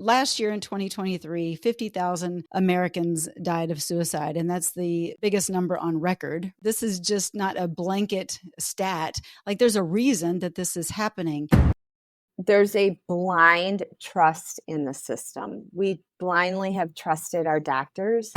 last year in 2023, 50,000 Americans died of suicide, and that's the biggest number on record. This is just not a blanket stat. Like, there's a reason that this is happening. There's a blind trust in the system. We blindly have trusted our doctors.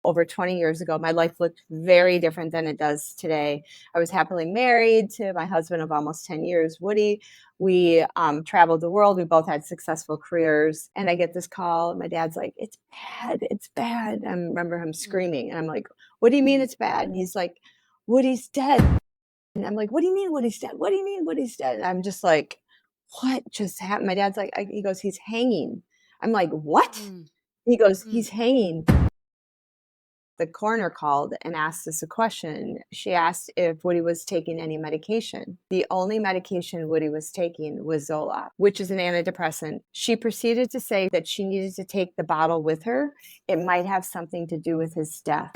Over 20 years ago, my life looked very different than it does today. I was happily married to my husband of almost 10 years, Woody. We traveled the world. We both had successful careers. And I get this call, and my dad's like, "It's bad. It's bad." I remember him screaming. And I'm like, "What do you mean it's bad?" And he's like, "Woody's dead." And I'm like, "What do you mean Woody's dead? What do you mean Woody's dead?" And I'm just like, "What just happened?" My dad's like, he goes, "He's hanging." I'm like, "What?" He goes, "He's hanging." The coroner called and asked us a question. She asked if Woody was taking any medication. The only medication Woody was taking was Zoloft, which is an antidepressant. She proceeded to say that she needed to take the bottle with her. It might have something to do with his death.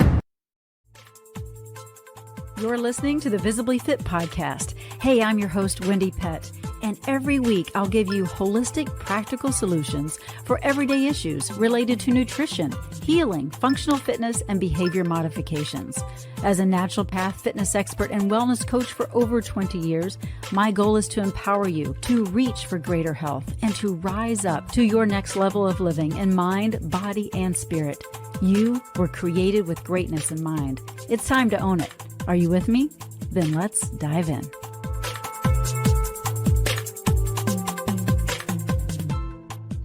You're listening to the Visibly Fit podcast. Hey, I'm your host, Wendie Pett, and every week I'll give you holistic, practical solutions for everyday issues related to nutrition, healing, functional fitness, and behavior modifications. As a naturopath, fitness expert, and wellness coach for over 20 years, my goal is to empower you to reach for greater health and to rise up to your next level of living in mind, body, and spirit. You were created with greatness in mind. It's time to own it. Are you with me? Then let's dive in.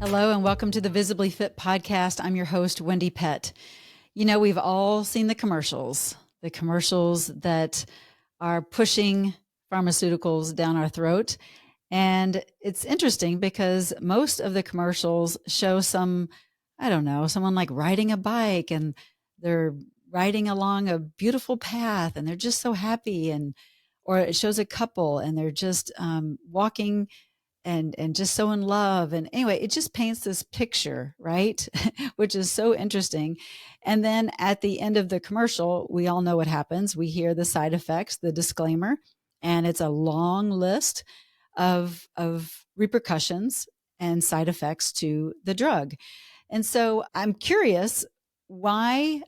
Hello and welcome to the Visibly Fit podcast. I'm your host, Wendie Pett. You know, we've all seen the commercials that are pushing pharmaceuticals down our throat. And it's interesting because most of the commercials show someone like riding a bike, and they're riding along a beautiful path and they're just so happy, or it shows a couple and they're just walking and just so in love. And anyway, it just paints this picture, right? Which is so interesting. And then at the end of the commercial, we all know what happens. We hear the side effects, the disclaimer, and it's a long list of repercussions and side effects to the drug. And so I'm curious why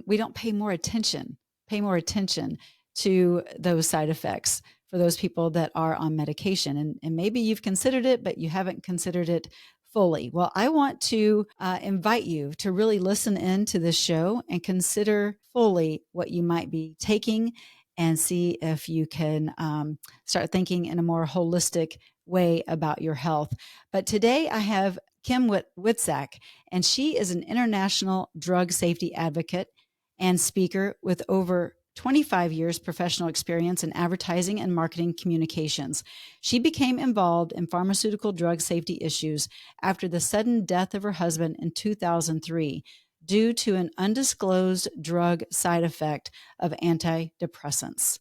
we don't pay more attention to those side effects for those people that are on medication. And maybe you've considered it, but you haven't considered it fully. Well, I want to invite you to really listen in to this show and consider fully what you might be taking and see if you can start thinking in a more holistic way about your health. But today I have Kim Witczak, and she is an international drug safety advocate and speaker with over 25 years professional experience in advertising and marketing communications. She became involved in pharmaceutical drug safety issues after the sudden death of her husband in 2003 due to an undisclosed drug side effect of antidepressants.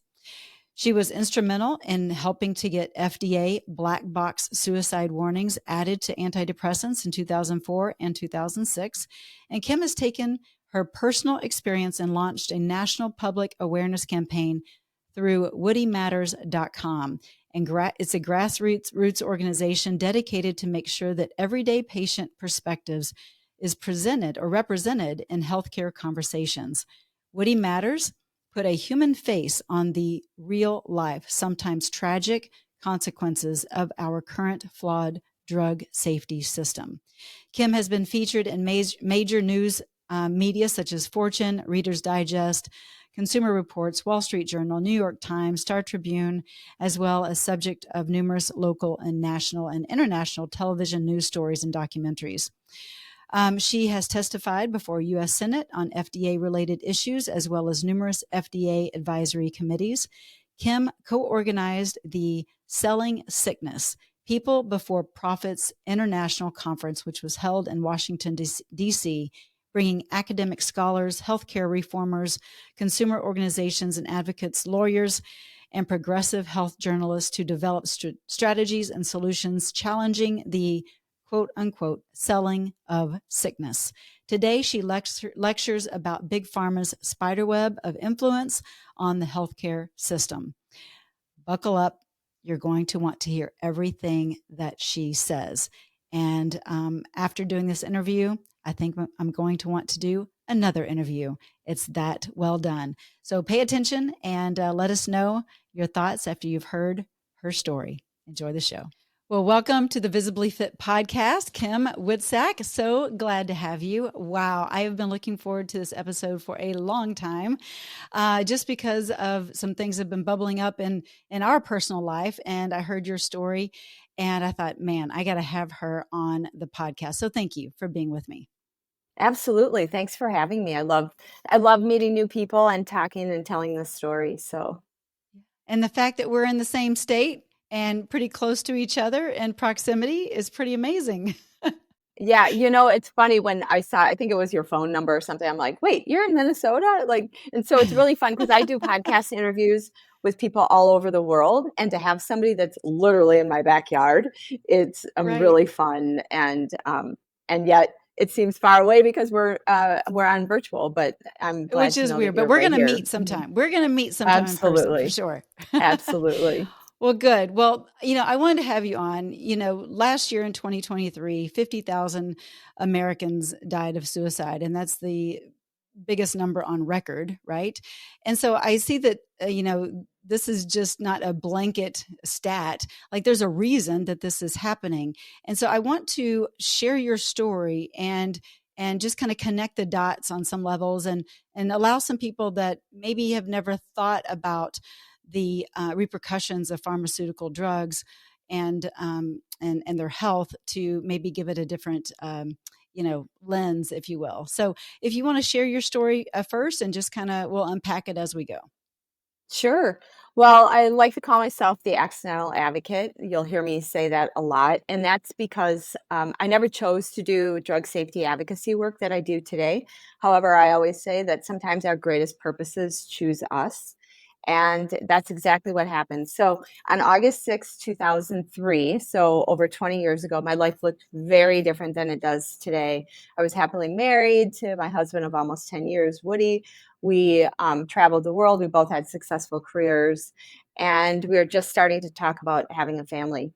She was instrumental in helping to get FDA black box suicide warnings added to antidepressants in 2004 and 2006. And Kim has taken her personal experience and launched a national public awareness campaign through woodymatters.com. And it's a grassroots organization dedicated to make sure that everyday patient perspectives is presented or represented in healthcare conversations. Woody Matters put a human face on the real life, sometimes tragic consequences of our current flawed drug safety system. Kim has been featured in major news media such as Fortune, Reader's Digest, Consumer Reports, Wall Street Journal, New York Times, Star Tribune, as well as subject of numerous local and national and international television news stories and documentaries. She has testified before U.S. Senate on FDA-related issues, as well as numerous FDA advisory committees. Kim co-organized the Selling Sickness, People Before Profits International Conference, which was held in Washington, D.C., bringing academic scholars, healthcare reformers, consumer organizations and advocates, lawyers, and progressive health journalists to develop strategies and solutions challenging the quote unquote selling of sickness. Today, she lectures about Big Pharma's spiderweb of influence on the healthcare system. Buckle up. You're going to want to hear everything that she says. And after doing this interview, I think I'm going to want to do another interview. It's that well done. So pay attention and let us know your thoughts after you've heard her story. Enjoy the show. Well, welcome to the Visibly Fit podcast, Kim Witczak. So glad to have you. Wow, I have been looking forward to this episode for a long time, just because of some things that have been bubbling up in our personal life. And I heard your story, and I thought, man, I got to have her on the podcast. So thank you for being with me. Absolutely. Thanks for having me. I love meeting new people and talking and telling the story. So, And the fact that we're in the same state and pretty close to each other in proximity is pretty amazing. yeah, it's funny when I think it was your phone number or something. I'm like, wait, you're in Minnesota? And so it's really fun because I do podcast interviews with people all over the world, and to have somebody that's literally in my backyard, it's Right. really fun. And yet it seems far away because we're on virtual, but I'm glad Which to is know weird, that but you're we're right going to here. meet sometime. We're going to meet sometime in person for sure. Absolutely. Well, good. Well, I wanted to have you on. Last year in 2023, 50,000 Americans died of suicide, and that's the biggest number on record, right? And so I see that, this is just not a blanket stat. Like, there's a reason that this is happening. And so I want to share your story and just kind of connect the dots on some levels, and allow some people that maybe have never thought about the repercussions of pharmaceutical drugs and their health to maybe give it a different lens, if you will. So if you want to share your story first, and just kind of, we'll unpack it as we go. Sure. Well, I like to call myself the accidental advocate. You'll hear me say that a lot. And that's because I never chose to do drug safety advocacy work that I do today. However, I always say that sometimes our greatest purposes choose us. And that's exactly what happened. So on August 2003, so over 20 years ago, my life looked very different than it does today. I was happily married to my husband of almost 10 years, Woody. We traveled the world. We both had successful careers, and we were just starting to talk about having a family.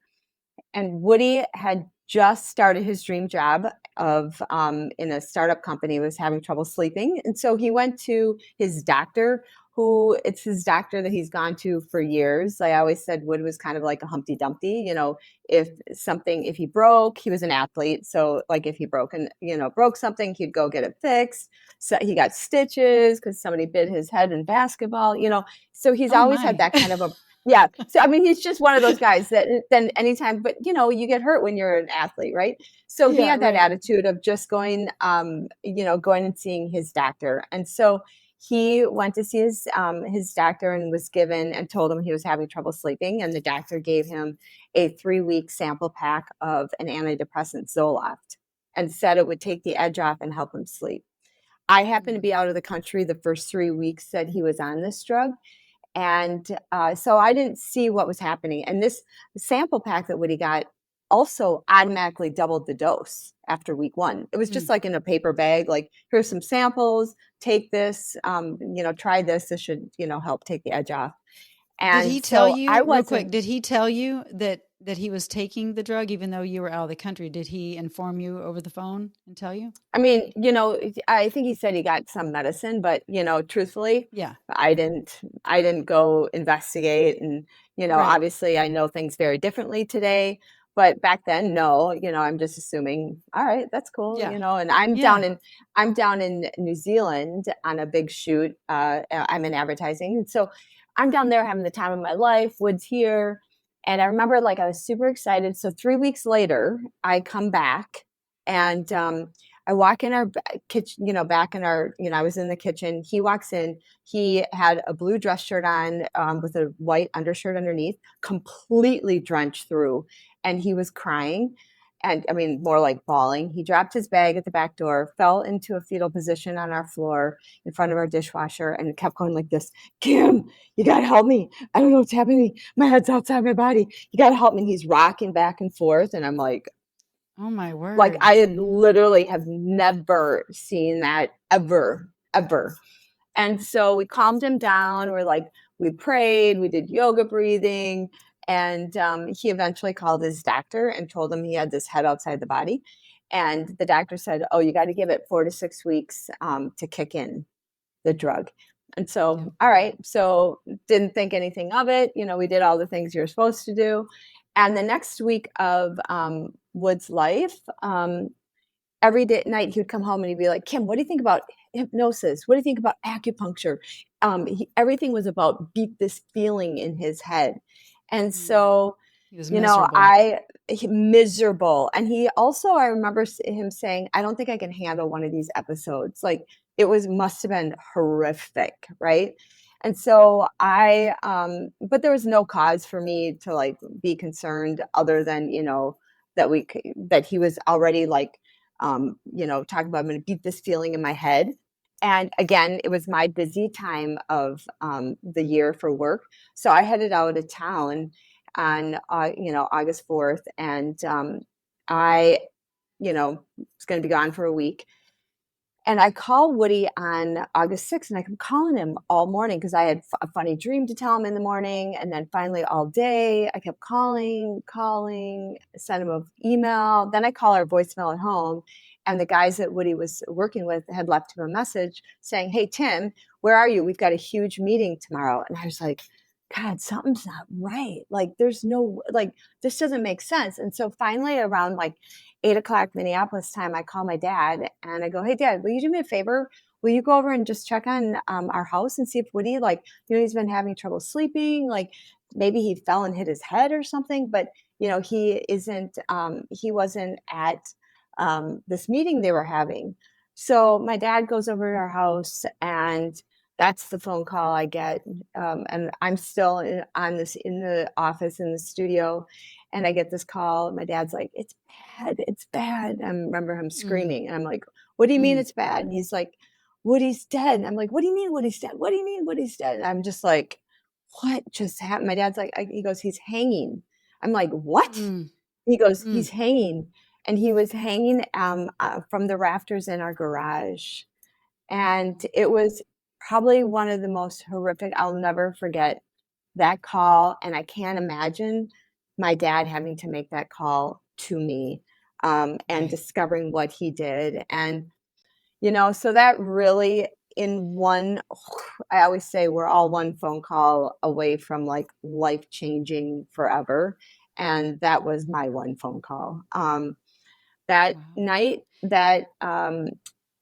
And Woody had just started his dream job of in a startup company, was having trouble sleeping. And so he went to his doctor, who it's his doctor that he's gone to for years. I always said Wood was kind of like a Humpty Dumpty. If he broke, he was an athlete. So like if he broke something, he'd go get it fixed. So he got stitches because somebody bit his head in basketball, so he's always had that kind of a yeah. So, I mean, he's just one of those guys that then anytime, but you get hurt when you're an athlete, right? So he had that attitude of just going and seeing his doctor. And so he went to see his doctor and was given and told him he was having trouble sleeping. And the doctor gave him a 3-week sample pack of an antidepressant, Zoloft, and said it would take the edge off and help him sleep. I happened to be out of the country the first 3 weeks that he was on this drug. And so I didn't see what was happening. And this sample pack that Woody got also automatically doubled the dose after week 1. It was just like in a paper bag, like, here's some samples, take this, try this. This should, help take the edge off. And did he tell you, real quick, did he tell you that he was taking the drug, even though you were out of the country? Did he inform you over the phone and tell you? I mean, I think he said he got some medicine, but, truthfully, yeah, I didn't go investigate. And, Right. obviously I know things very differently today, but back then, no, I'm just assuming, all right, that's cool. Yeah. And I'm down in New Zealand on a big shoot. I'm in advertising. And so I'm down there having the time of my life. Wood's here. And I remember, I was super excited. So 3 weeks later, I come back and I walk in our kitchen, back in our, I was in the kitchen. He walks in. He had a blue dress shirt on with a white undershirt underneath, completely drenched through. And he was crying. And I mean, more like bawling. He dropped his bag at the back door, fell into a fetal position on our floor in front of our dishwasher, and kept going like this. Kim, you got to help me. I don't know what's happening. My head's outside my body. You got to help me. And he's rocking back and forth. And I'm like, oh my word. Like, I literally have never seen that ever. And so we calmed him down. We prayed, we did yoga breathing. And he eventually called his doctor and told him he had this head outside the body. And the doctor said, oh, you got to give it 4 to 6 weeks to kick in the drug. And so, Yeah. all right, so didn't think anything of it. We did all the things you're supposed to do. And the next week of Wood's life, every day night he would come home and he'd be like, Kim, what do you think about hypnosis? What do you think about acupuncture? Everything was about this feeling in his head. And so, he was miserable. Miserable. And he also, I remember him saying, I don't think I can handle one of these episodes. Like it must have been horrific. Right. And so but there was no cause for me to like be concerned other than, that he was already like, talking about, I'm going to beat this feeling in my head. And again, it was my busy time of the year for work. So I headed out of town on, August 4th. And I, was going to be gone for a week. And I called Woody on August 6th, and I kept calling him all morning because I had a funny dream to tell him in the morning. And then finally all day, I kept calling, sent him an email. Then I call our voicemail at home. And the guys that Woody was working with had left him a message saying, hey, Tim, where are you? We've got a huge meeting tomorrow. And I was like, God, something's not right. Like, there's no, like, this doesn't make sense. And so finally around like 8:00 Minneapolis time, I call my dad and I go, hey, Dad, will you do me a favor? Will you go over and just check on our house and see if Woody, like, he's been having trouble sleeping. Like maybe he fell and hit his head or something, but, he wasn't at this meeting they were having. So my dad goes over to our house and that's the phone call I get. And I'm still in the office in the studio. And I get this call. My dad's like, it's bad. It's bad. I remember him screaming. And I'm like, what do you mean it's bad? And he's like, Woody's dead. And I'm like, what do you mean Woody's dead? What do you mean Woody's dead? And I'm just like, what just happened? My dad's like, he goes, he's hanging. I'm like, what? He goes, he's hanging. And he was hanging from the rafters in our garage. And it was probably one of the most horrific. I'll never forget that call. And I can't imagine my dad having to make that call to me and discovering what he did. And, so that really I always say we're all one phone call away from like life changing forever. And that was my one phone call. That night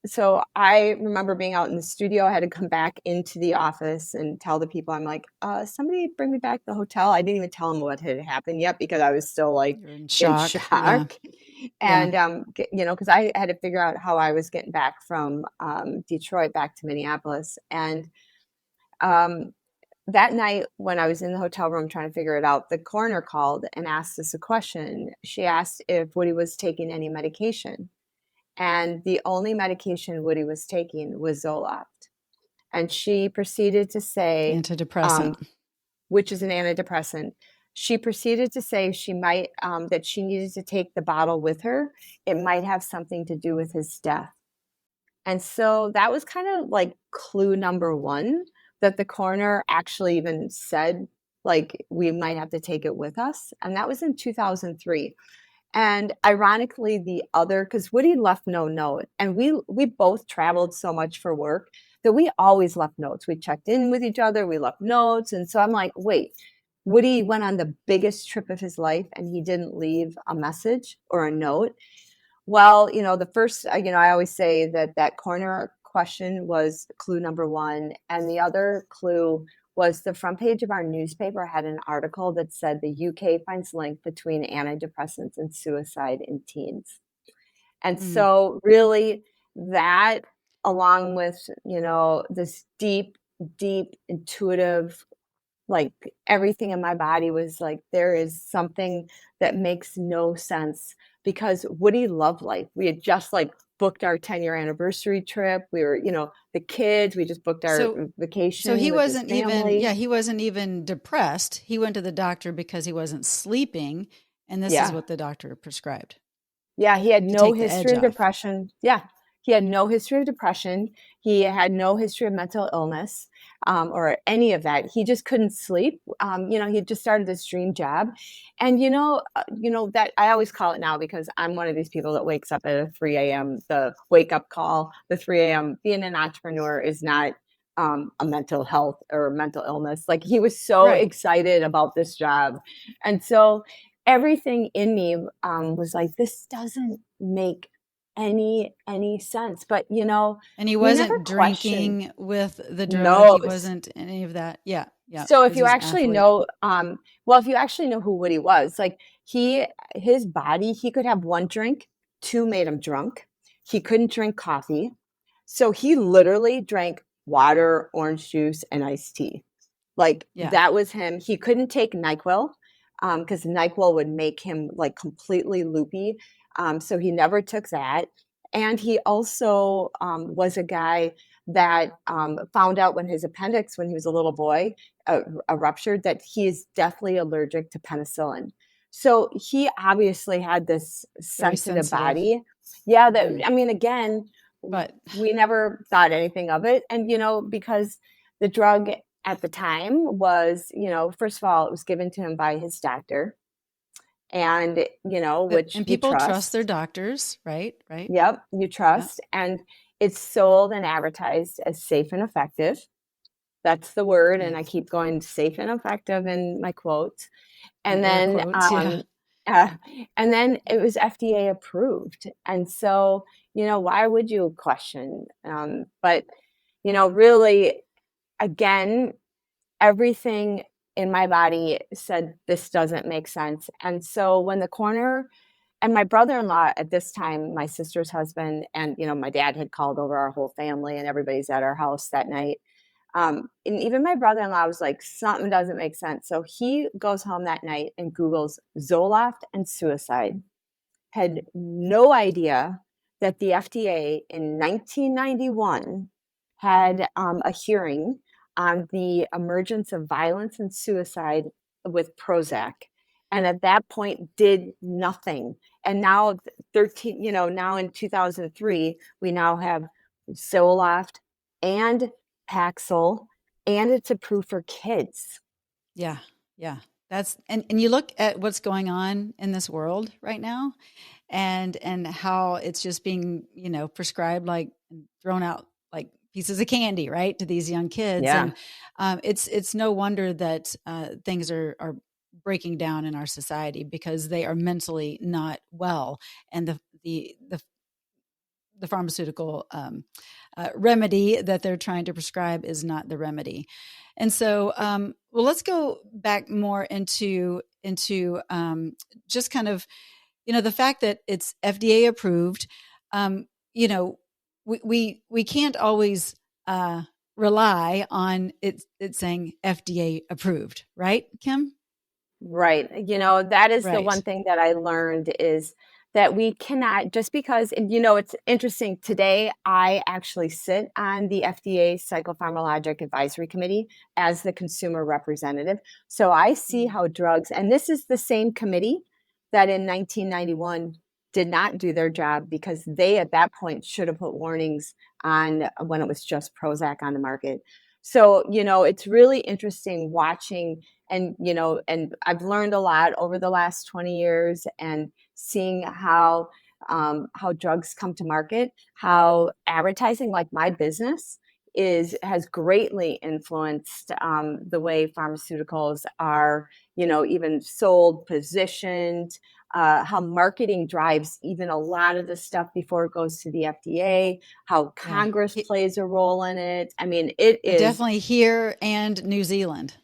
so I remember being out in the studio. I had to come back into the office and tell the people, I'm like, somebody bring me back to the hotel. I didn't even tell them what had happened yet because I was still like in shock. And, because I had to figure out how I was getting back from Detroit back to Minneapolis. And that night when I was in the hotel room trying to figure it out, the coroner called and asked us a question. She asked if Woody was taking any medication. And the only medication Woody was taking was Zoloft. And she proceeded to say, antidepressant, which is an antidepressant. She proceeded to say she might, that she needed to take the bottle with her. It might have something to do with his death. And so that was kind of like clue number one, that the coroner actually even said, like, we might have to take it with us. And that was in 2003. And ironically, because Woody left no note, and we both traveled so much for work that we always left notes. We checked in with each other, we left notes. And so I'm like, wait, Woody went on the biggest trip of his life and he didn't leave a message or a note. Well, the first, I always say that coroner question was clue number one. And the other clue was the front page of our newspaper had an article that said the UK finds link between antidepressants and suicide in teens. And so really that, along with, this deep, deep, intuitive, like everything in my body was like, there is something that makes no sense, because Woody loved life. We had just like booked our 10-year anniversary trip. We were, the kids, we just booked our vacation. So he with wasn't his family. he wasn't even depressed. He went to the doctor because he wasn't sleeping. And this is what the doctor prescribed. Yeah, he had no history of off. depression. Yeah, he had no history of depression. He had no history of mental illness or any of that. He just couldn't sleep. He just started this dream job. And, that I always call it now, because I'm one of these people that wakes up at 3 a.m., the wake up call, the 3 a.m. Being an entrepreneur is not a mental health or mental illness. Like, he was so excited about this job. And so everything in me was like, this doesn't make any sense. But, And he we never wasn't questioned. drinking with the drug. No. He wasn't any of that. Yeah. Yeah. So if Because you he's an actually athlete. know, if you actually know who Woody was, like, his body, he could have one drink, two made him drunk. He couldn't drink coffee. So he literally drank water, orange juice, and iced tea. Like, Yeah. that was him. He couldn't take NyQuil because NyQuil would make him like completely loopy. So he never took that. And he also was a guy that found out when his appendix, when he was a little boy, ruptured, that he is deathly allergic to penicillin. So he obviously had this Very sensitive sensitive. body. Yeah, I mean, again, But we never thought anything of it. And, because the drug at the time was, first of all, it was given to him by his doctor, and, which and you people trust their trust. doctors, right? Right. Yep, you Yeah. trust. And it's sold and advertised as safe and effective. That's the word. Yeah. And I keep going safe and effective in my quotes. In And air then, quotes. Yeah. uh, it was FDA approved. And so, why would you question? But, really, again, everything in my body said this doesn't make sense. And so when the coroner and my brother-in-law at this time, my sister's husband, and my dad had called over our whole family, and everybody's at our house that night. And even my brother-in-law was like, something doesn't make sense. So he goes home that night and Googles Zoloft and suicide. Had no idea that the FDA in 1991 had a hearing on the emergence of violence and suicide with Prozac. And at that point did nothing. And now 13, now in 2003, we now have Zoloft and Paxil, and it's approved for kids. Yeah. Yeah. And you look at what's going on in this world right now, and how it's just being, prescribed, like thrown out like pieces of candy, right, to these young kids. Yeah. And it's no wonder that things are breaking down in our society, because they are mentally not well, and the pharmaceutical remedy that they're trying to prescribe is not the remedy. And so, well, let's go back more into just kind of, the fact that it's FDA approved. We can't always rely on it saying FDA approved, right, Kim? Right. That is the one Right. thing that I learned, is that we cannot, just because, and it's interesting. Today, I actually sit on the FDA Psychopharmacologic Advisory Committee as the consumer representative. So I see Mm. how drugs, and this is the same committee that in 1991 did not do their job, because they at that point should have put warnings on when it was just Prozac on the market. So, it's really interesting watching, and and I've learned a lot over the last 20 years, and seeing how drugs come to market, how advertising, like my business, has greatly influenced the way pharmaceuticals are, even sold, positioned, how marketing drives even a lot of the stuff before it goes to the FDA, how Yeah. Congress plays a role in it. I mean, it is. Definitely here and New Zealand.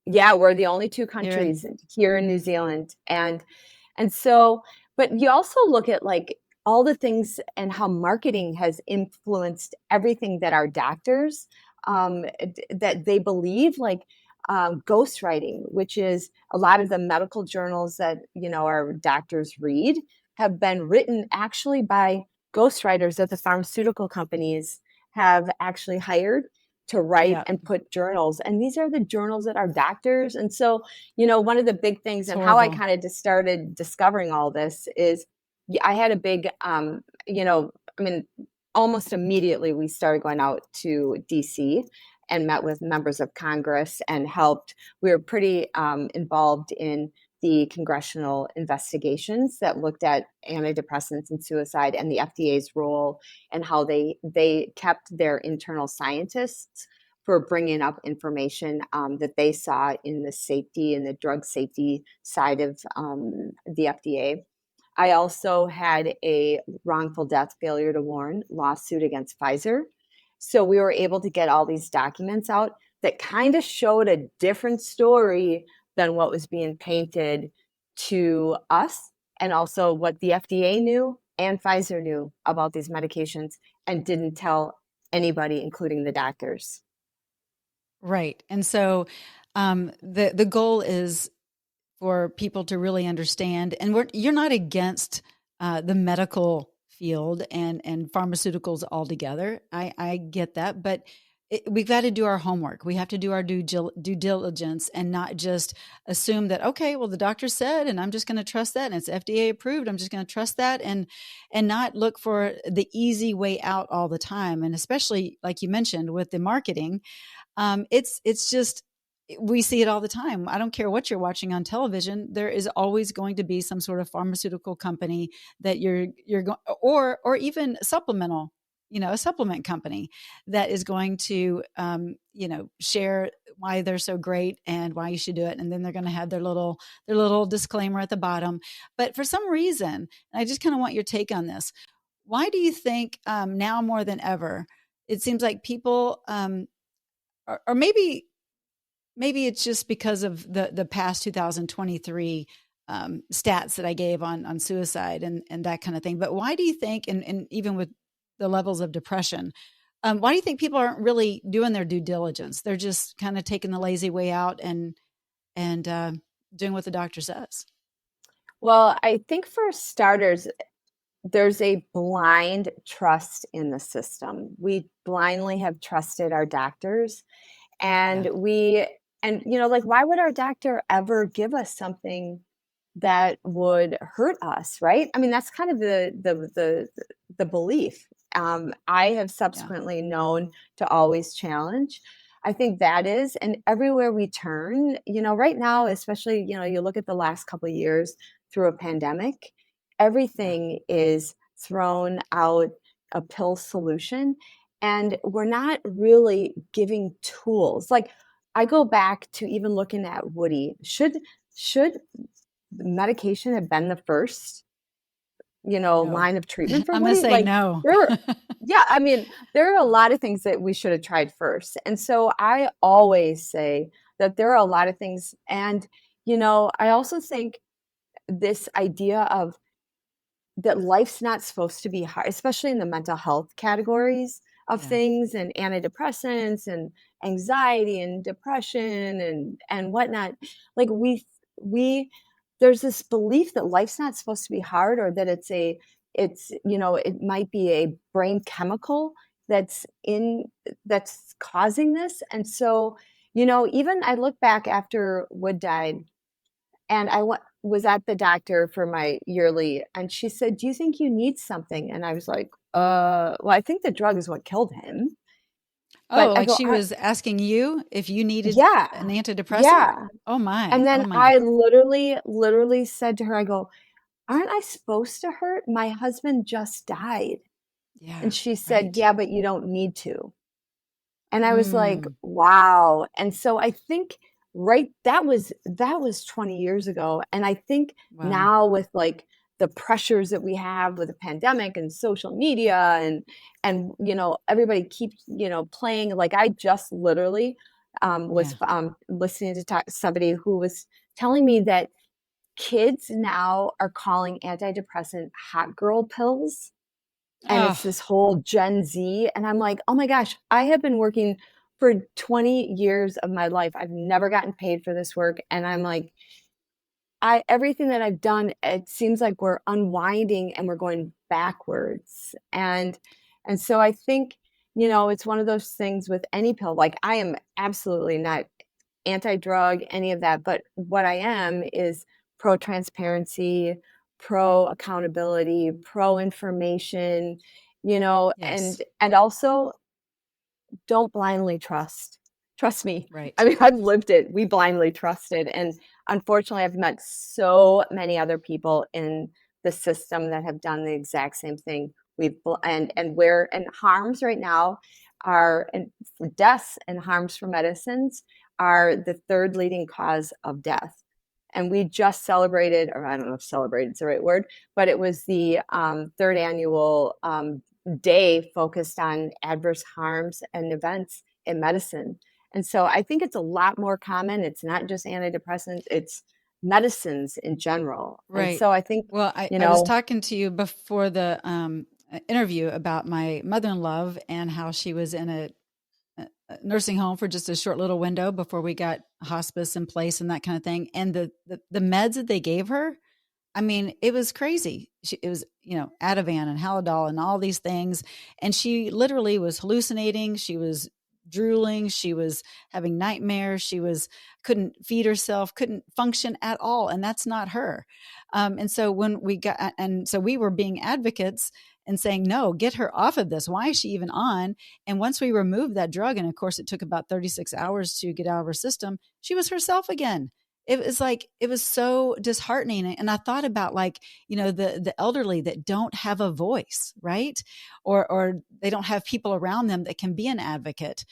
Yeah, we're the only two Here in countries here in New Zealand. And so, but you also look at like all the things and how marketing has influenced everything that our doctors that they believe, like ghostwriting, which is a lot of the medical journals that our doctors read, have been written actually by ghostwriters that the pharmaceutical companies have actually hired to write Yeah, and put journals. And these are the journals that are doctors. And so, one of the big things, it's and how I horrible. kind of just started discovering all this is, I had a big, I mean, almost immediately we started going out to DC and met with members of Congress and helped. We were pretty involved in the congressional investigations that looked at antidepressants and suicide and the FDA's role and how they kept their internal scientists for bringing up information that they saw in the safety and the drug safety side of the FDA. I also had a wrongful death failure to warn lawsuit against Pfizer. So we were able to get all these documents out that kind of showed a different story than what was being painted to us, and also what the FDA knew and Pfizer knew about these medications and didn't tell anybody, including the doctors. Right. And so the goal is for people to really understand, and you're not against the medical field and pharmaceuticals altogether. I get that, but we've got to do our homework. We have to do our due diligence and not just assume that, okay, well, the doctor said, and I'm just going to trust that, and it's FDA approved. I'm just going to trust that, and not look for the easy way out all the time. And especially, like you mentioned, with the marketing, it's just, we see it all the time. I don't care what you're watching on television. There is always going to be some sort of pharmaceutical company that you're going, or even supplemental, a supplement company that is going to, share why they're so great and why you should do it. And then they're going to have their little disclaimer at the bottom. But for some reason, and I just kind of want your take on this. Why do you think now more than ever, it seems like people, or maybe it's just because of the past 2023 stats that I gave on suicide and that kind of thing. But why do you think, and even with the levels of depression, why do you think people aren't really doing their due diligence? They're just kind of taking the lazy way out and doing what the doctor says. Well, I think for starters, there's a blind trust in the system. We blindly have trusted our doctors, and like, why would our doctor ever give us something that would hurt us, right? I mean, that's kind of the belief. I have subsequently known to always challenge. I think that is, and everywhere we turn, right now, especially, you look at the last couple of years through a pandemic, everything is thrown out a pill solution, and we're not really giving tools. Like, I go back to even looking at Woody. Should medication have been the first, No. line of treatment for I'm Woody? going to say no. Yeah, I mean, there are a lot of things that we should have tried first. And so I always say that there are a lot of things. And, I also think this idea of that life's not supposed to be hard, especially in the mental health categories of things, and antidepressants and anxiety and depression and whatnot. Like, we there's this belief that life's not supposed to be hard, or that it might be a brain chemical that's causing this. And so, even I look back after Wood died, and I was at the doctor for my yearly, and she said, "Do you think you need something?" And I was like, well, I think the drug is what killed him." But Oh, I like go, she was asking you if you needed yeah, an antidepressant? yeah. Oh And my. Oh then my. I literally said to her, I go, "Aren't I supposed to hurt? My husband just died." Yeah. And she said, Right. "Yeah, but you don't need to." And I was like, Mm, wow. And so I think, right, that was 20 years ago. And I think wow. now, with like the pressures that we have with the pandemic and social media, and everybody keeps playing. Like, I just literally Yeah. was listening to somebody who was telling me that kids now are calling antidepressant hot girl pills, and it's Oh, this whole Gen Z, and I'm like, "Oh my gosh, I have been working for 20 years of my life. I've never gotten paid for this work." And I'm like, everything that I've done, it seems like we're unwinding and we're going backwards. And so I think, it's one of those things with any pill. Like, I am absolutely not anti-drug, any of that, but what I am is pro-transparency, pro-accountability, pro-information, Yes. and also don't blindly trust. Trust me. I Right. mean, I've lived it. We blindly trusted. And unfortunately, I've met so many other people in the system that have done the exact same thing. And harms right now are, and deaths and harms for medicines are the third leading cause of death. And we just celebrated, or I don't know if celebrated is the right word, but it was the third annual day focused on adverse harms and events in medicine. And so I think it's a lot more common. It's not just antidepressants, it's medicines in general. And Right. so I think, Well, I was talking to you before the interview about my mother-in-law and how she was in a nursing home for just a short little window before we got hospice in place and that kind of thing. And the meds that they gave her, I mean, it was crazy. It was, Ativan and Halidol and all these things. And she literally was hallucinating. She was drooling. She was having nightmares. She couldn't feed herself, couldn't function at all. And that's not her. And so we were being advocates and saying, no, get her off of this. Why is she even on? And once we removed that drug, and of course it took about 36 hours to get out of her system, she was herself again. It was so disheartening. And I thought about the elderly that don't have a voice, right? Or they don't have people around them that can be an advocate.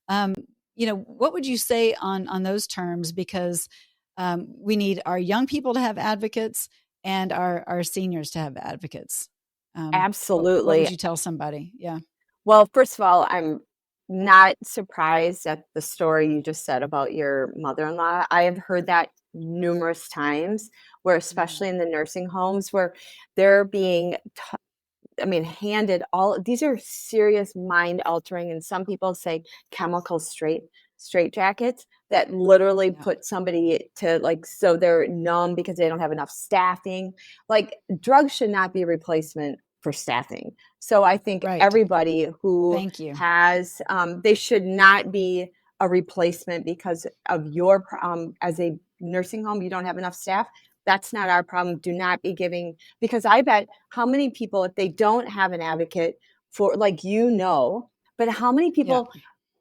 What would you say on those terms? Because we need our young people to have advocates and our seniors to have advocates. What would absolutely. you tell somebody? Yeah. Well, first of all, I'm not surprised at the story you just said about your mother-in-law. I have heard that numerous times, where Yeah. especially in the nursing homes, where they're being handed all these are serious mind altering, and some people say chemical straight jackets that literally Yeah. put somebody to, so they're numb because they don't have enough staffing. Like, drugs should not be a replacement for staffing. So I think Right. everybody who Thank you. has they should not be a replacement because of your as a nursing home you don't have enough staff. That's not our problem. Do not be giving, because I bet how many people, if they don't have an advocate for, but how many Yeah. people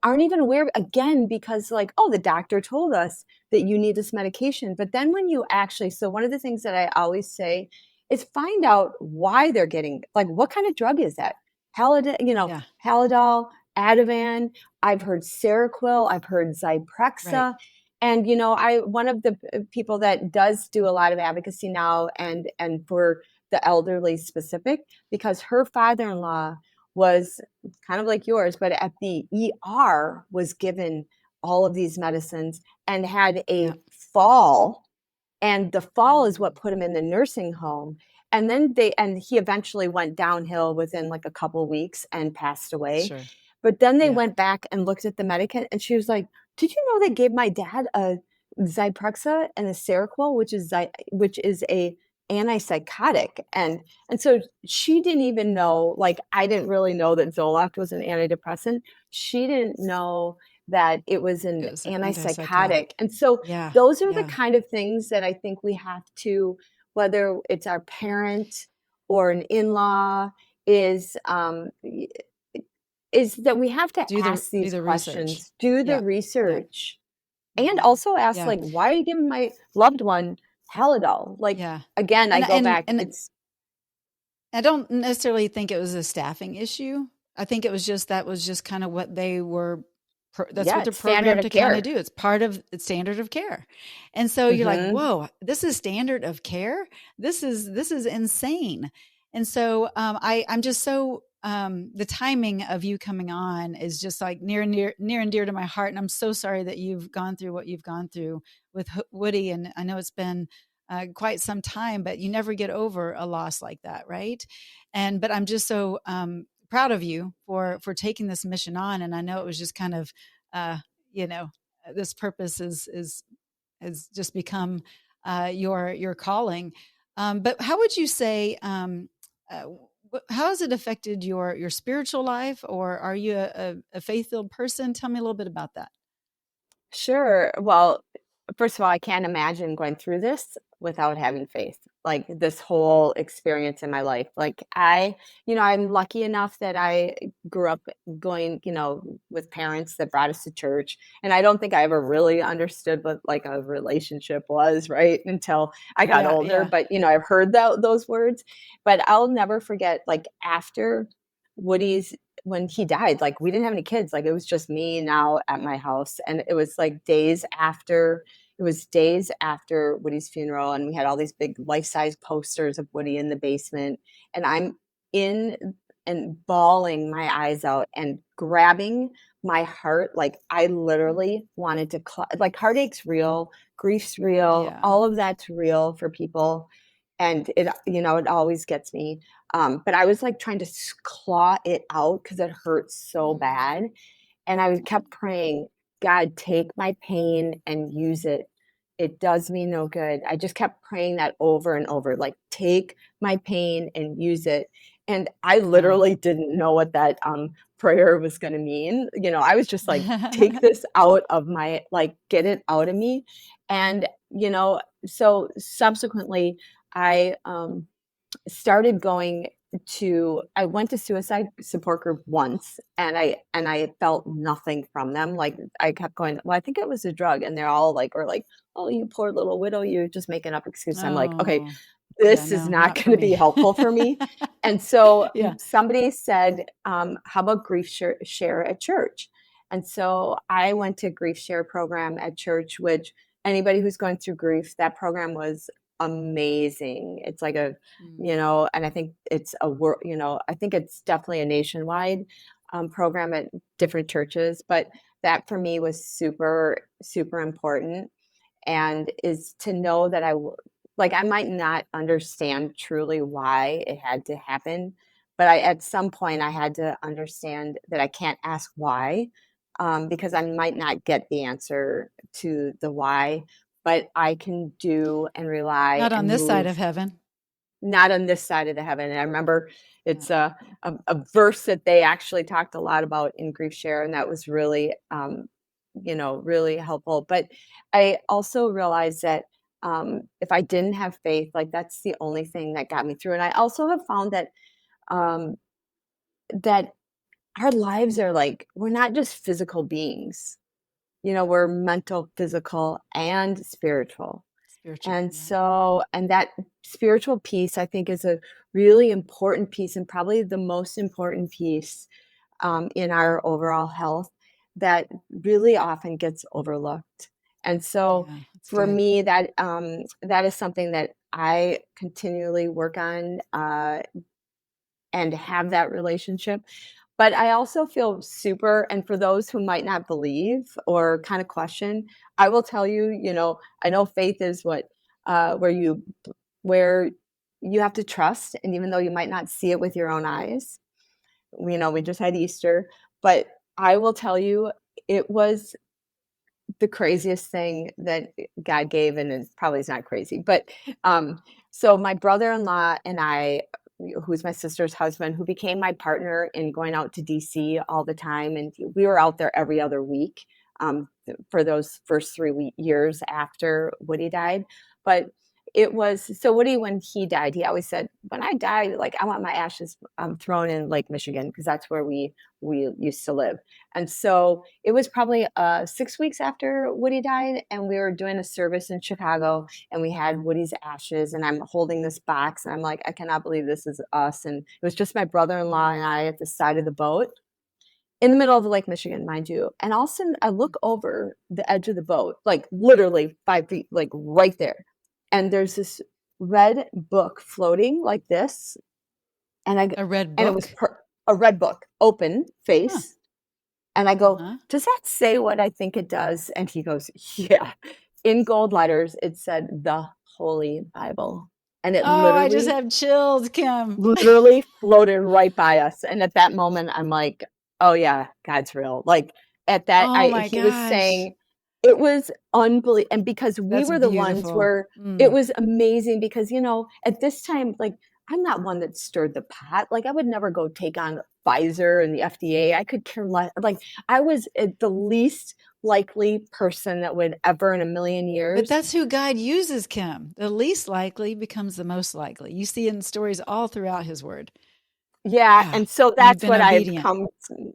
aren't even aware, again, because, oh, the doctor told us that you need this medication. But then when you actually, so one of the things that I always say is find out why they're getting, what kind of drug is that? Yeah. Halidol, Ativan. I've heard Seroquel. I've heard Right. Zyprexa. And I one of the people that does do a lot of advocacy now, and for the elderly specific, because her father-in-law was kind of like yours, but at the ER was given all of these medicines and had a Yeah. fall. And the fall is what Mm. put him in the nursing home. And then he eventually went downhill within like a couple weeks and passed away. Sure. But then they Yeah. went back and looked at the medicament, and she was like, "Did you know they gave my dad a Zyprexa and a Seroquel, which is a antipsychotic?" And so she didn't even know, like, I didn't really know that Zoloft was an antidepressant. She didn't know that it was It an was an antipsychotic. antipsychotic. And so Yeah. those are the Yeah. kind of things that I think we have to, whether it's our parent or an in-law, is is that we have to ask Do these the research. questions, do the Yeah. Yeah. research, and Hmm. also ask, Yeah. like, why are you giving my loved one Halidol? Like, Yeah. again, I And go and back, and it's I don't necessarily think it was a staffing issue. I think it was just that was just kind of what they were. That's yeah, what they're it's standard programmed of to kind of care. do. It's part of its standard of care, and so you're like, Mhm. "Whoa, this is standard of care. This is insane." And so I'm just so the timing of you coming on is just like near and dear to my heart, and I'm so sorry that you've gone through what you've gone through with Woody, and I know it's been quite some time, but you never get over a loss like that, right? But I'm just so proud of you for taking this mission on, and I know it was just kind of, uh, you know, this purpose is has just become your calling. But how would you say? Uh, how has it affected your spiritual life, or are you a faith filled person? Tell me a little bit about that. Sure. Well, first of all, I can't imagine going through this without having faith. Like this whole experience in my life. Like I'm lucky enough that I grew up going, with parents that brought us to church. And I don't think I ever really understood what like a relationship was, right? Until I got Yeah, older. yeah. But, I've heard those words. But I'll never forget, like after Woody's when he died, like we didn't have any kids. Like it was just me now at my house. And it was like days after Woody's funeral, and we had all these big life-size posters of Woody in the basement. And I'm in and bawling my eyes out and grabbing my heart. Like I literally wanted to like heartache's real, grief's real, Yeah. all of that's real for people. And it always gets me. But I was like trying to claw it out because it hurts so bad. And I kept praying, God, take my pain and use it. It does me no good. I just kept praying that over and over, like, take my pain and use it. And I Wow. literally didn't know what that prayer was going to mean. I was just like, take this out of like, get it out of me. And, so subsequently, I started going I went to suicide support group once, and I felt nothing from them. Like I kept going, well, I think it was a drug, and they're all like, or like, oh, you poor little widow, you're just making up excuses. I'm like, okay, Oh, yeah, this is no, not not for going to be me. helpful for me. And so Yeah. somebody said, how about grief share at church? And so I went to grief share program at church, which anybody who's going through grief, that program was amazing. It's like and I think it's I think it's definitely a nationwide program at different churches, but that for me was super, super important. And is to know that I might not understand truly why it had to happen, but at some point I had to understand that I can't ask why, because I might not get the answer to the why, but I can do and rely Not on and this side of move. heaven. Not on this side of the heaven. And I remember Yeah. it's a verse that they actually talked a lot about in grief share, and that was really really helpful. But I also realized that if I didn't have faith, like that's the only thing that got me through. And I also have found that um, that our lives are like, we're not just physical beings. We're mental, physical, and spiritual. Spiritual. And Yeah. so, and that spiritual piece, I think, is a really important piece, and probably the most important piece in our overall health, that really often gets overlooked. And so, Yeah. That's for good. me, that is something that I continually work on, and have that relationship. But I also feel super, and for those who might not believe or kind of question, I will tell you, I know faith is where where you have to trust, and even though you might not see it with your own eyes, we just had Easter, but I will tell you, it was the craziest thing that God gave, and it probably is not crazy, but so my brother-in-law and I, who's my sister's husband, who became my partner in going out to DC all the time, and we were out there every other week for those first 3 years after Woody died. But it was so Woody, when he died, he always said, when I die, like I want my ashes thrown in Lake Michigan, because that's where we used to live. And so it was probably 6 weeks after Woody died, and we were doing a service in Chicago, and we had Woody's ashes, and I'm holding this box, and I'm like, I cannot believe this is us. And it was just my brother-in-law and I at the side of the boat in the middle of the Lake Michigan, mind you. And all of a sudden I look over the edge of the boat, like literally 5 feet, like right there. And there's this red book floating like this. And A red and it was book? a red book, open Huh. face. And I go, Uh-huh. does that say what I think it does? And he goes, yeah. In gold letters, it said the Holy Bible. And it Oh, I just have chills, Kim. literally floated right by us. And at that moment, I'm like, oh yeah, God's real. Like at that, Oh my he was gosh. saying it was unbelievable. And because we That's were the ones beautiful. where it Mm. was amazing, because, at this time, like I'm not one that stirred the pot. Like I would never go take on Pfizer and the FDA. I could care less. Like, I was the least likely person that would ever in a million years. But that's who God uses, Kim. The least likely becomes the most likely. You see in stories all throughout his word. Yeah. And so that's been what obedient. I've come to,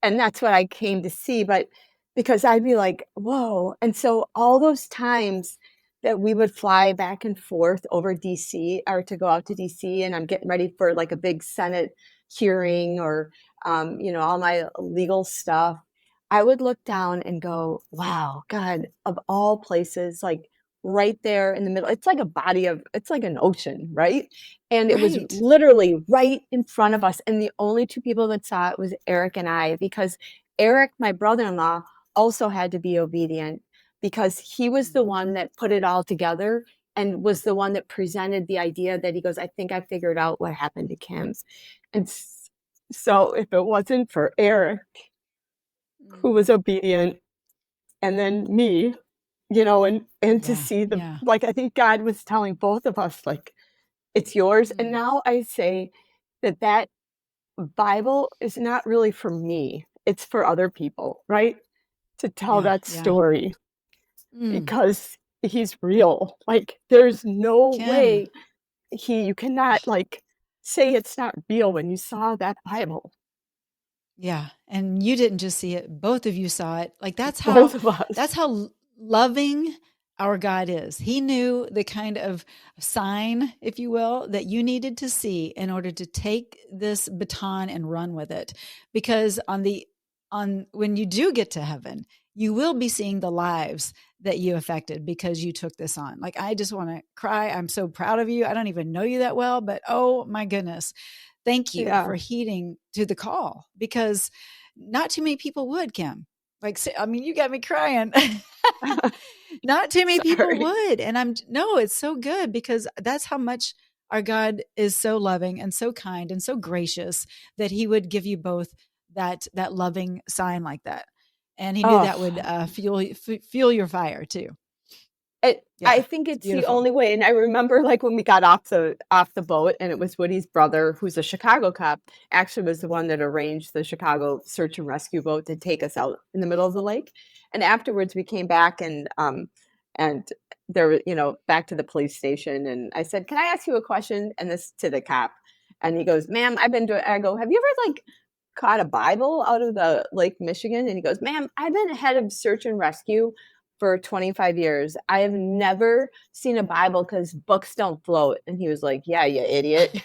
and that's what I came to see. But because I'd be like, whoa. And so all those times that we would fly back and forth over DC, or to go out to DC, and I'm getting ready for like a big Senate hearing, or all my legal stuff, I would look down and go, wow, God, of all places, like right there in the middle. It's like it's like an ocean, right? And it was Right. literally right in front of us. And the only two people that saw it was Eric and I, because Eric, my brother-in-law, also had to be obedient, because he was the one that put it all together and was the one that presented the idea that he goes, I think I figured out what happened to Kim's. And so if it wasn't for Eric, who was obedient, and then me, and to see like, I think God was telling both of us, like, it's yours. And now I say that Bible is not really for me. It's for other people, right? To tell that story, because he's real. Like, there's no way you cannot like say it's not real when you saw that Bible. Yeah. And you didn't just see it. Both of you saw it. Like, that's Both of us. That's how loving our God is. He knew the kind of sign, if you will, that you needed to see in order to take this baton and run with it. Because when you do get to heaven, you will be seeing the lives that you affected because you took this on. Like, I just want to cry. I'm so proud of you. I don't even know you that well, but oh my goodness. Thank you for heeding to the call, because not too many people would, Kim. Like, I mean, you got me crying. Not too many people would. And it's so good, because that's how much our God is so loving and so kind and so gracious that he would give you both that loving sign like that. And he knew that would fuel your fire too. I think it's the only way. And I remember, like, when we got off the boat, and it was Woody's brother, who's a Chicago cop, actually was the one that arranged the Chicago search and rescue boat to take us out in the middle of the lake. And afterwards we came back, and there, back to the police station. And I said, can I ask you a question? And this to the cop. And he goes, ma'am, I go, have you ever like caught a Bible out of the Lake Michigan? And he goes, ma'am, I've been head of search and rescue for 25 years. I have never seen a Bible because books don't float. And he was like, yeah, you idiot.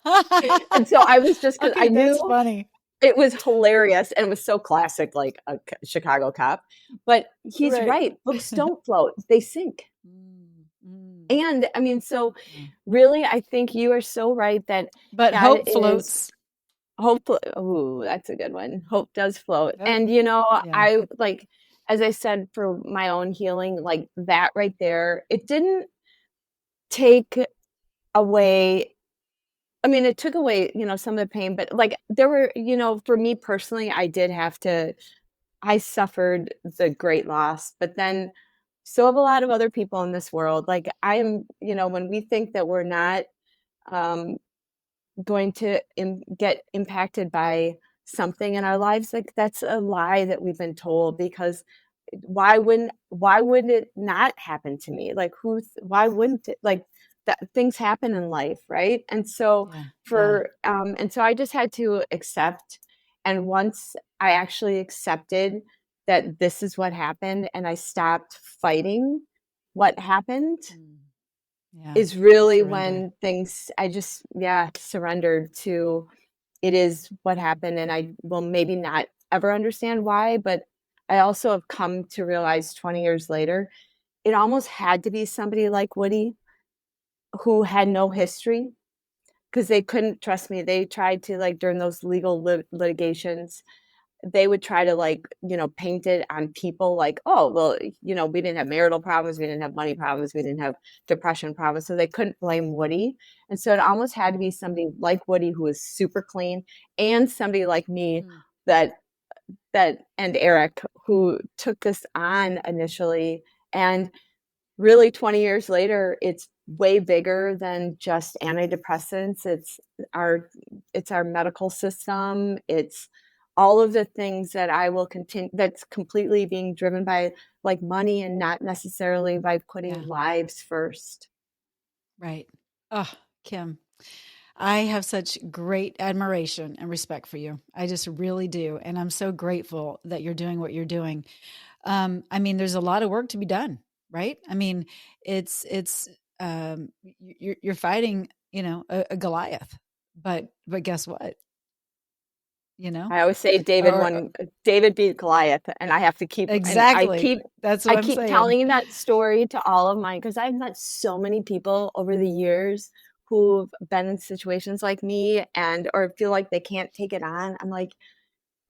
And so I was just, because I knew funny. It was hilarious, and it was so classic, like a Chicago cop. But he's right. Books don't float. They sink. And I mean, so really, I think you are so right that but God hope floats. Hope. Oh, that's a good one. Hope does float. And, I like, as I said, for my own healing, like that right there, it didn't take away. I mean, it took away, some of the pain, but like there were, for me personally, I suffered the great loss, but then so have a lot of other people in this world. Like, I am, when we think that we're not going to get impacted by something in our lives, like, that's a lie that we've been told, because why wouldn't it not happen to me? Like, why wouldn't it, like, that things happen in life, right? And so and so I just had to accept. And once I actually accepted that this is what happened, and I stopped fighting what happened, is really when I just surrendered to, it is what happened, and I will maybe not ever understand why, but I also have come to realize 20 years later, it almost had to be somebody like Woody, who had no history, because they couldn't trust me. They tried to, like, during those legal litigations, they would try to, like, paint it on people like, oh, well, we didn't have marital problems, we didn't have money problems, we didn't have depression problems, so they couldn't blame Woody. And so it almost had to be somebody like Woody, who was super clean, and somebody like me that and Eric, who took this on initially. And really 20 years later, it's way bigger than just antidepressants. It's our medical system. It's all of the things that I will continue, that's completely being driven by like money and not necessarily by putting lives first. Right. Oh, Kim, I have such great admiration and respect for you. I just really do. And I'm so grateful that you're doing what you're doing. I mean, there's a lot of work to be done, right? I mean, you're fighting, a Goliath, but guess what? I always say Or David beat Goliath, and I have to keep, and exactly. That's what I I'm keep saying. telling that story to all of mine because I've met so many people over the years who've been in situations like me and or feel like they can't take it on. I'm like,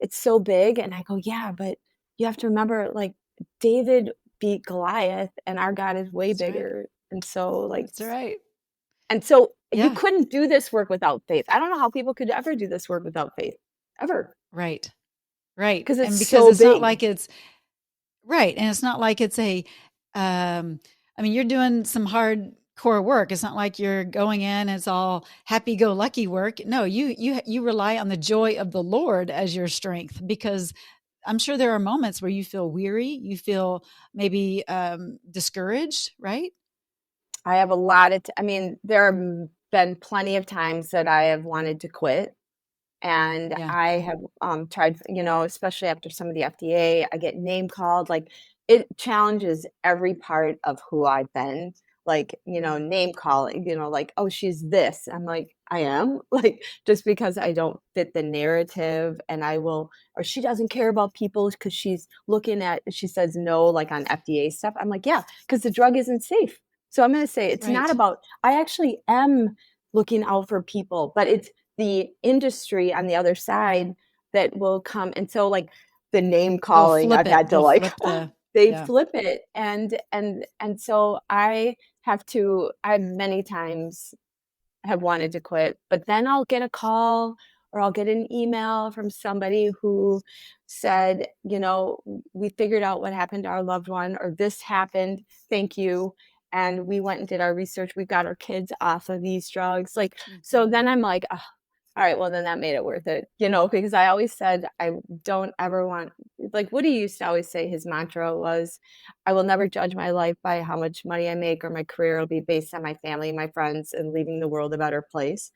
it's so big, and I go, yeah, but you have to remember, like, David beat Goliath, and our God is way That's right. bigger. And so, like, That's right. and so you Yeah. couldn't do this work without faith. I don't know how people could ever do this work without faith, ever, Right. Right. because it's And because so it's not big. like it's right. And it's not like it's I mean, you're doing some hard core work. It's not like you're going in, it's all happy go lucky work. No, you rely on the joy of the Lord as your strength, because I'm sure there are moments where you feel weary, you feel maybe discouraged, right? I have a lot of, I mean, there have been plenty of times that I have wanted to quit. And Yeah. I have tried, especially after some of the FDA, I get name called. Like it challenges every part of who I've been. Like, name calling, like, oh, she's this. I'm like, I am. Like, just because I don't fit the narrative and I will, or she doesn't care about people because she's looking at, she says no, like on FDA stuff. I'm like, yeah, because the drug isn't safe. So I'm going to say it's not Right. about, I actually am looking out for people, but it's the industry on the other side that will come. And so like the name They'll calling, flip I've it. had to They'll like, flip the they yeah. flip it. And so I many times have wanted to quit, but then I'll get a call or I'll get an email from somebody who said, we figured out what happened to our loved one, or this happened. Thank you. And we went and did our research. We got our kids off of these drugs. Like, so Mhm. then I'm like, oh, all right, well, then that made it worth it, because I always said I don't ever want, like Woody used to always say his mantra was, I will never judge my life by how much money I make or my career. It'll be based on my family, my friends, and leaving the world a better place.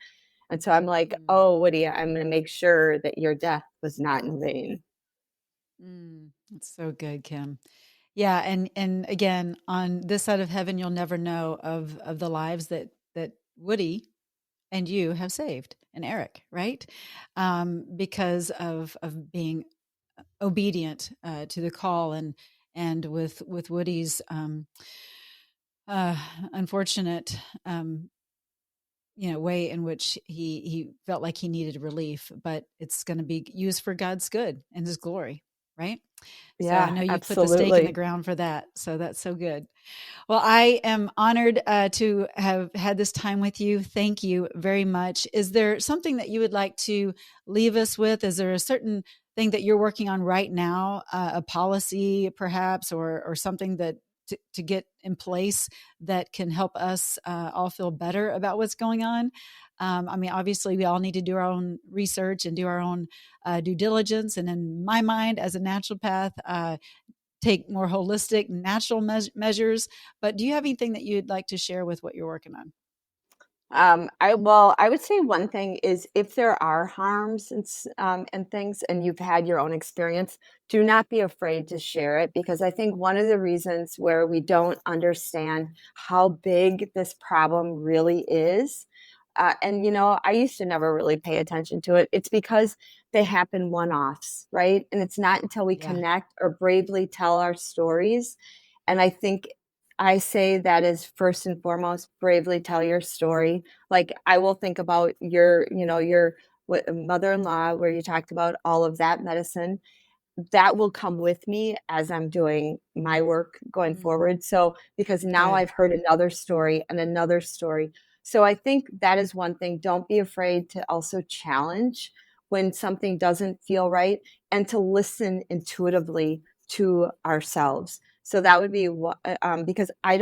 And so I'm like, Mm. oh, Woody, I'm going to make sure that your death was not in vain. That's so good, Kim. Yeah, and again, on this side of heaven, you'll never know of the lives that Woody and you have saved, and Eric, right? Because of being obedient to the call, and with Woody's uh, unfortunate way in which he felt like he needed relief, but it's going to be used for God's good and His glory, right? So I Yeah, know you've put the stake in the absolutely. ground for that. So that's so good. Well, I am honored to have had this time with you. Thank you very much. Is there something that you would like to leave us with? Is there a certain thing that you're working on right now, a policy perhaps, or something that to get in place that can help us all feel better about what's going on? I mean, obviously, we all need to do our own research and do our own due diligence. And in my mind, as a naturopath, take more holistic, natural measures. But do you have anything that you'd like to share with what you're working on? I would say one thing is if there are harms and things, and you've had your own experience, do not be afraid to share it, because I think one of the reasons where we don't understand how big this problem really is, and I used to never really pay attention to it. It's because they happen one-offs, right? And it's not until we Yeah. connect or bravely tell our stories. And I think I say that is first and foremost, bravely tell your story. Like I will think about your mother-in-law, where you talked about all of that medicine that will come with me as I'm doing my work going Mm, forward. So, because now good. I've heard another story and another story. So, I think that is one thing. Don't be afraid to also challenge when something doesn't feel right, and to listen intuitively to ourselves. So that would be what, because I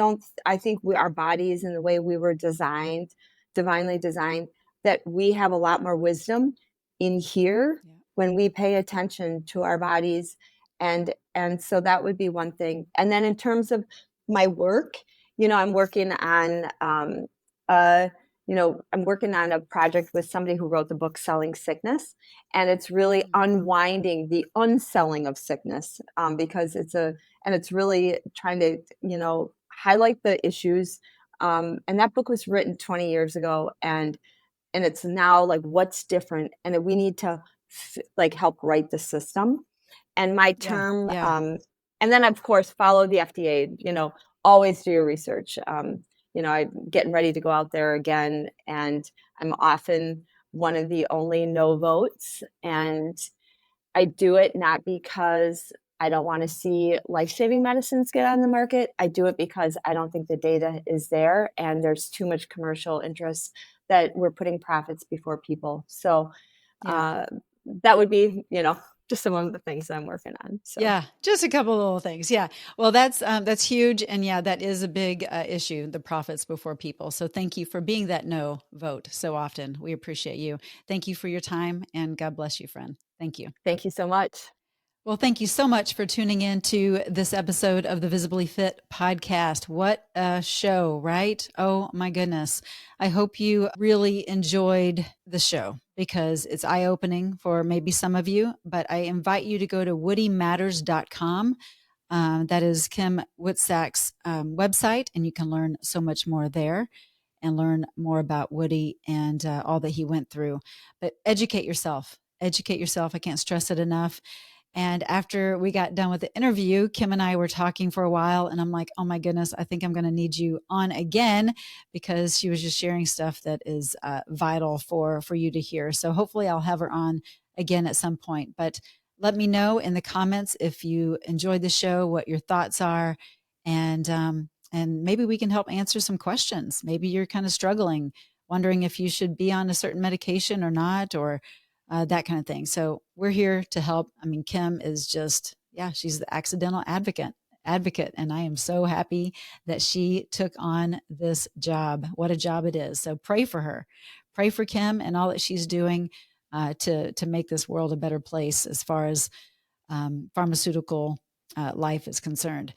think our bodies and the way we were designed, divinely designed, that we have a lot more wisdom in here Yeah. when we pay attention to our bodies. And so that would be one thing. And then in terms of my work, I'm working on, I'm working on a project with somebody who wrote the book Selling Sickness, and it's really unwinding the unselling of sickness, because it's really trying to, highlight the issues. And that book was written 20 years ago, and it's now like, what's different, and we need to like help write the system. And my Yeah. term, Yeah. and then of course follow the FDA. Always do your research. I'm getting ready to go out there again, and I'm often one of the only no votes, and I do it not because I don't want to see life-saving medicines get on the market. I do it because I don't think the data is there, and there's too much commercial interest that we're putting profits before people. So Yeah. that would be, just some of the things I'm working on. So Yeah, just a couple little things. Yeah. Well, that's huge. And yeah, that is a big issue, the profits before people. So thank you for being that no vote so often. We appreciate you. Thank you for your time, and God bless you, friend. Thank you. thank you so much. Well, thank you so much for tuning in to this episode of the Visibly Fit podcast. What a show, right? Oh my goodness. I hope you really enjoyed the show, because it's eye-opening for maybe some of you, but I invite you to go to woodymatters.com. That is Kim Witczak's website, and you can learn so much more there and learn more about Woody and all that he went through. But educate yourself. Educate yourself. I can't stress it enough. And after we got done with the interview, Kim and I were talking for a while, and I'm like, oh my goodness, I think I'm going to need you on again, because she was just sharing stuff that is vital for you to hear. So hopefully I'll have her on again at some point. But let me know in the comments if you enjoyed the show, what your thoughts are, and maybe we can help answer some questions. Maybe you're kind of struggling, wondering if you should be on a certain medication or not, or that kind of thing. So we're here to help. I mean, Kim is just, she's the accidental advocate. And I am so happy that she took on this job. What a job it is. So pray for her, pray for Kim and all that she's doing to make this world a better place as far as pharmaceutical life is concerned.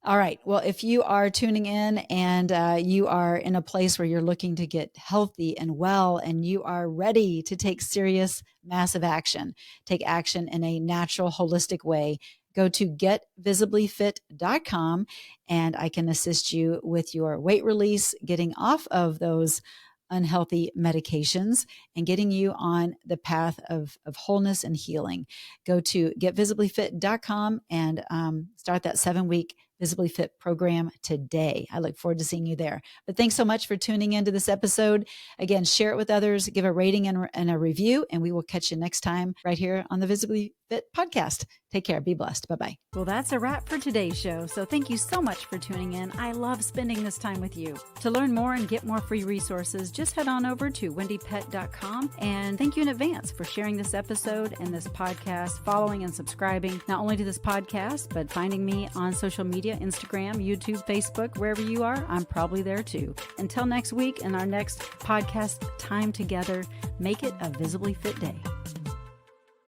All right. Well, if you are tuning in and you are in a place where you're looking to get healthy and well, and you are ready to take serious, massive action, take action in a natural, holistic way, go to getvisiblyfit.com, and I can assist you with your weight release, getting off of those unhealthy medications, and getting you on the path of wholeness and healing. Go to getvisiblyfit.com and start that 7-week Visibly Fit program today. I look forward to seeing you there. But thanks so much for tuning into this episode. Again, share it with others, give a rating and a review, and we will catch you next time right here on the Visibly Fit podcast. Take care. Be blessed. Bye-bye. Well, that's a wrap for today's show. So thank you so much for tuning in. I love spending this time with you. To learn more and get more free resources, just head on over to wendiepett.com. And thank you in advance for sharing this episode and this podcast, following and subscribing, not only to this podcast, but finding me on social media, Instagram, YouTube, Facebook, wherever you are, I'm probably there too. Until next week and our next podcast time together, make it a Visibly Fit day.